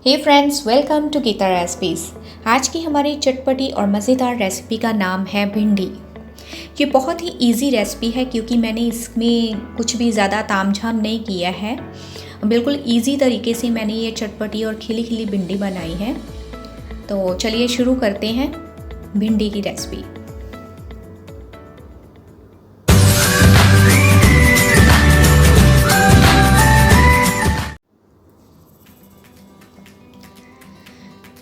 Hey friends, welcome to Geeta recipes. आज की हमारी चटपटी और मज़ेदार रेसिपी का नाम है भिंडी। ये बहुत ही इजी रेसिपी है क्योंकि मैंने इसमें कुछ भी ज़्यादा तामझाम नहीं किया है। बिल्कुल इजी तरीके से मैंने ये चटपटी और खिली खिली भिंडी बनाई है। तो चलिए शुरू करते हैं भिंडी की रेसिपी।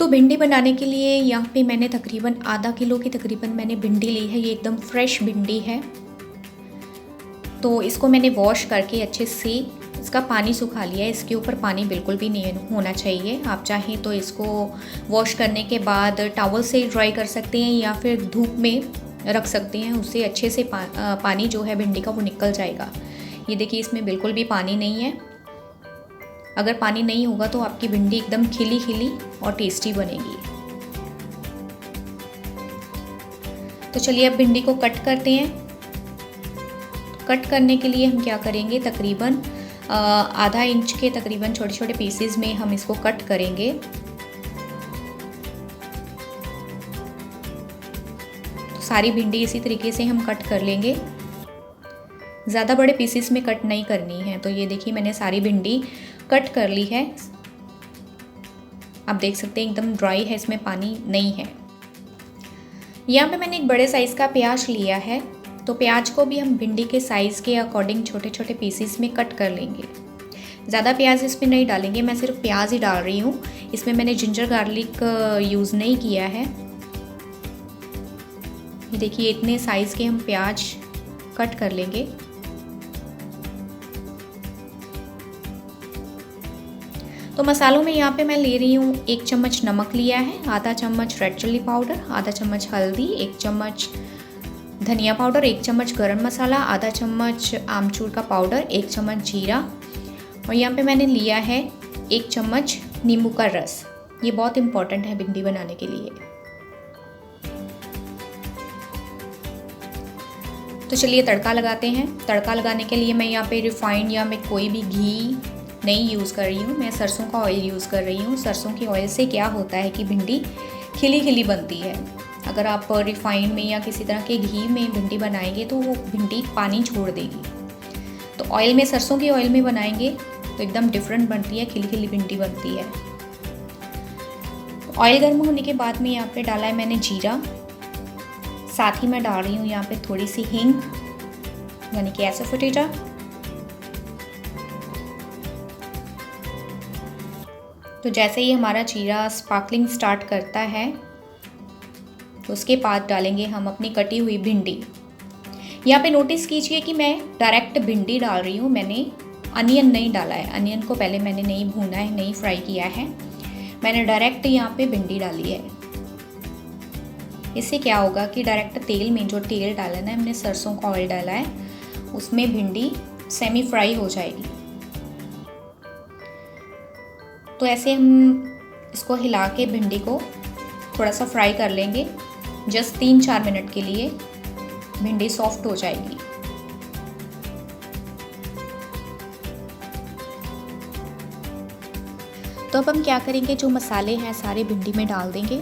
तो भिंडी बनाने के लिए यहाँ पे मैंने तकरीबन आधा किलो की मैंने भिंडी ली है। ये एकदम फ्रेश भिंडी है। तो इसको मैंने वॉश करके अच्छे से इसका पानी सुखा लिया है। इसके ऊपर पानी बिल्कुल भी नहीं होना चाहिए। आप चाहें तो इसको वॉश करने के बाद टॉवल से ड्राई कर सकते हैं या फिर धूप में रख सकते हैं। उससे अच्छे से पानी जो है भिंडी का वो निकल जाएगा। ये देखिए, इसमें बिल्कुल भी पानी नहीं है। अगर पानी नहीं होगा तो आपकी भिंडी एकदम खिली खिली और टेस्टी बनेगी। तो चलिए अब भिंडी को कट करते हैं। कट करने के लिए हम क्या करेंगे, तकरीबन आधा इंच के तकरीबन छोटे छोटे पीसेस में हम इसको कट करेंगे। तो सारी भिंडी इसी तरीके से हम कट कर लेंगे। ज़्यादा बड़े पीसेस में कट नहीं करनी है। तो ये देखिए, मैंने सारी भिंडी कट कर ली है। आप देख सकते हैं एकदम ड्राई है, इसमें पानी नहीं है। यहाँ पे मैंने एक बड़े साइज़ का प्याज लिया है। तो प्याज को भी हम भिंडी के साइज़ के अकॉर्डिंग छोटे छोटे पीसेस में कट कर लेंगे। ज़्यादा प्याज इसमें नहीं डालेंगे, मैं सिर्फ प्याज ही डाल रही हूँ। इसमें मैंने जिंजर गार्लिक यूज़ नहीं किया है। ये देखिए, इतने साइज़ के हम प्याज कट कर लेंगे। तो मसालों में यहाँ पे मैं ले रही हूँ 1 चम्मच नमक लिया है, आधा चम्मच रेड चिल्ली पाउडर, आधा चम्मच हल्दी, 1 चम्मच धनिया पाउडर, 1 चम्मच गरम मसाला, आधा चम्मच आमचूर का पाउडर, 1 चम्मच जीरा, और यहाँ पे मैंने लिया है 1 चम्मच नींबू का रस। ये बहुत इम्पॉर्टेंट है भिंडी बनाने के लिए। तो चलिए तड़का लगाते हैं। तड़का लगाने के लिए मैं यहाँ पे रिफाइंड या मैं कोई भी घी नहीं यूज़ कर रही हूँ। मैं सरसों का ऑयल यूज़ कर रही हूँ। सरसों के ऑयल से क्या होता है कि भिंडी खिली खिली बनती है। अगर आप रिफाइंड में या किसी तरह के घी में भिंडी बनाएंगे तो वो भिंडी पानी छोड़ देगी। तो ऑयल में, सरसों के ऑयल में बनाएंगे तो एकदम डिफरेंट बनती है, खिली खिली भिंडी बनती है। ऑयल गर्म होने के बाद में यहाँ पे डाला है मैंने जीरा। साथ ही मैं डाल रही हूँ यहाँ पे थोड़ी सी हींग, यानी कि एसोफेटिडा। तो जैसे ही हमारा जीरा स्पार्कलिंग स्टार्ट करता है तो उसके बाद डालेंगे हम अपनी कटी हुई भिंडी। यहाँ पे नोटिस कीजिए कि मैं डायरेक्ट भिंडी डाल रही हूँ, मैंने अनियन नहीं डाला है। अनियन को पहले मैंने नहीं भूना है, नहीं फ्राई किया है। मैंने डायरेक्ट यहाँ पे भिंडी डाली है। इससे क्या होगा कि डायरेक्ट तेल में, जो तेल डाला ना हमने, सरसों का ऑयल डाला है, उसमें भिंडी सेमी फ्राई हो जाएगी। तो ऐसे हम इसको हिला के भिंडी को थोड़ा सा फ्राई कर लेंगे। जस्ट 3-4 मिनट के लिए भिंडी सॉफ्ट हो जाएगी। तो अब हम क्या करेंगे, जो मसाले हैं सारे भिंडी में डाल देंगे।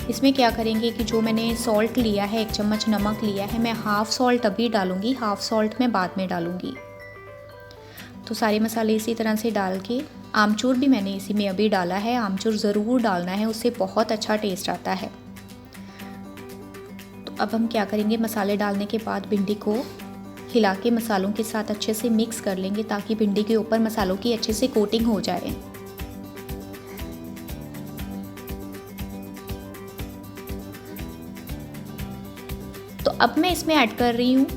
इसमें क्या करेंगे कि जो मैंने सॉल्ट लिया है, 1 चम्मच नमक लिया है, मैं हाफ़ सॉल्ट अभी डालूंगी, हाफ़ सॉल्ट मैं बाद में डालूंगी। तो सारे मसाले इसी तरह से डाल के, आमचूर भी मैंने इसी में अभी डाला है। आमचूर ज़रूर डालना है, उससे बहुत अच्छा टेस्ट आता है। तो अब हम क्या करेंगे, मसाले डालने के बाद भिंडी को हिला के मसालों के साथ अच्छे से मिक्स कर लेंगे ताकि भिंडी के ऊपर मसालों की अच्छे से कोटिंग हो जाए। तो अब मैं इसमें ऐड कर रही हूँ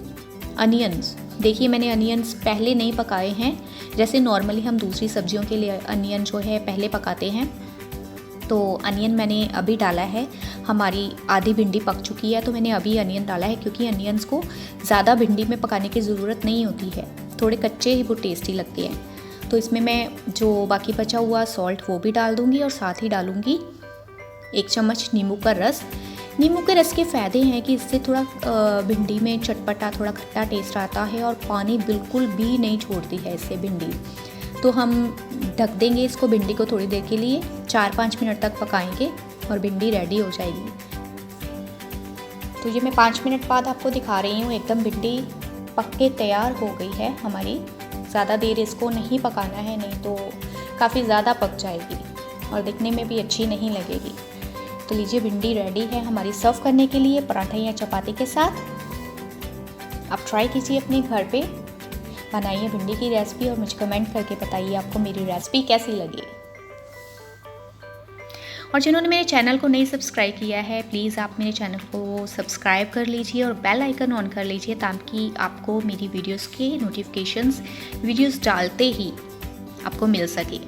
अनियंस। देखिए, मैंने अनियंस पहले नहीं पकाए हैं। जैसे नॉर्मली हम दूसरी सब्जियों के लिए अनियन जो है पहले पकाते हैं, तो अनियन मैंने अभी डाला है। हमारी आधी भिंडी पक चुकी है तो मैंने अभी अनियन डाला है, क्योंकि अनियंस को ज़्यादा भिंडी में पकाने की ज़रूरत नहीं होती है। थोड़े कच्चे ही वो टेस्टी लगते हैं। तो इसमें मैं जो बाकी बचा हुआ सॉल्ट वो भी डाल दूँगी, और साथ ही डालूँगी 1 चम्मच नींबू का रस। नींबू के रस के फ़ायदे हैं कि इससे थोड़ा भिंडी में चटपटा, थोड़ा खट्टा टेस्ट आता है, और पानी बिल्कुल भी नहीं छोड़ती है इससे भिंडी। तो हम ढक देंगे इसको, भिंडी को थोड़ी देर के लिए 4-5 मिनट तक पकाएंगे और भिंडी रेडी हो जाएगी। तो ये मैं 5 मिनट बाद आपको दिखा रही हूँ, एकदम भिंडी पक के तैयार हो गई है हमारी। ज़्यादा देर इसको नहीं पकाना है, नहीं तो काफ़ी ज़्यादा पक जाएगी और दिखने में भी अच्छी नहीं लगेगी। तो लीजिए भिंडी रेडी है हमारी सर्व करने के लिए पराठा या चपाती के साथ। आप ट्राई कीजिए अपने घर पे, बनाइए भिंडी की रेसिपी और मुझे कमेंट करके बताइए आपको मेरी रेसिपी कैसी लगी। और जिन्होंने मेरे चैनल को नहीं सब्सक्राइब किया है, प्लीज़ आप मेरे चैनल को सब्सक्राइब कर लीजिए और बेल आइकन ऑन कर लीजिए, ताकि आपको मेरी वीडियोस के नोटिफिकेशंस वीडियोस डालते ही आपको मिल सके।